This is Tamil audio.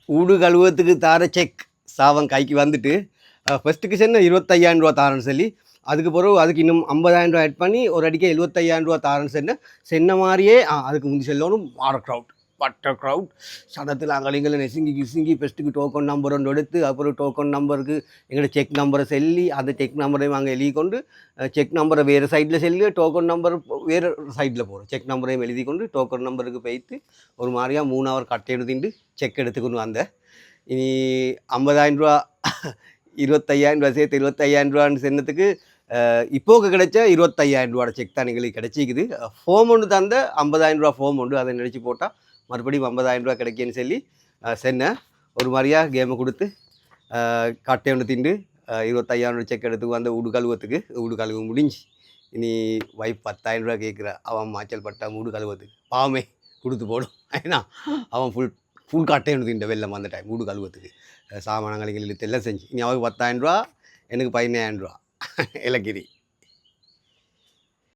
ஊடு கழுவத்துக்கு தார செக் சாவன் கைக்கு வந்துட்டு ஃபஸ்ட்டுக்கு சென்ன 25,000 ரூபா தாரன்னு சொல்லி அதுக்கு பிறகு அதுக்கு இன்னும் 50,000 ரூபா ஆட் பண்ணி ஒரு அடிக்க 75,000 ரூபா தாரன்னு சென்ன மாதிரியே அதுக்கு முந்தி செல்லணும் மாற க்ரௌட் பட்டர் க்ரௌட் சடத்தில் அங்கே நெசுங்கி கிசுங்கி ஃபஸ்ட்டுக்கு டோக்கன் நம்பர் ஒன்று எடுத்து அப்புறம் டோக்கன் நம்பருக்கு எங்களோட செக் நம்பரை செல்லி அந்த செக் நம்பரையும் அங்கே எழுதி கொண்டு செக் நம்பரை வேறு சைடில் செல்லு டோக்கன் நம்பர் வேறு சைடில் போகிறோம் செக் நம்பரையும் எழுதி கொண்டு டோக்கன் நம்பருக்கு போய்த்து ஒரு மாதிரியா 3 ஹவர் கட்டை எடுத்துட்டு செக் எடுத்துக்கொண்டு வந்தேன் இனி 50,000 ரூபா 25,000 ரூபா சேர்த்து 25,000 ரூபான்னு சொன்னதுக்கு இப்போக்கு கிடைச்ச 25,000 ரூபாட செக் தான் எங்களுக்கு கிடைச்சிக்குது ஃபோம் ஒன்று தந்த 50,000 ரூபா ஃபோம் உண்டு அதை நினச்சி போட்டால் மறுபடியும் 50,000 ரூபா கிடைக்குன்னு சொல்லி சென்னேன் ஒரு மாதிரியா கேமை கொடுத்து கட்டை ஒன்று திண்டு 25,000 ரூபா செக் எடுத்து வந்த ஊடு கழுவு முடிஞ்சு இனி வைஃப் 10,000 ரூபா கேட்குறா அவன் மாச்சல் பட்டா ஊடு கழுவத்துக்கு பாவமே கொடுத்து போடும் ஏன்னா அவன் ஃபுல் கட்டை ஒன்று திண்ட வெள்ளம் அந்த டைம் ஊடு கழுவத்துக்கு சாமானங்களை இழுத்து எல்லாம் செஞ்சு இனி அவருக்கு 10,000 ரூபா எனக்கு 15,000 ரூபா இலக்கிரி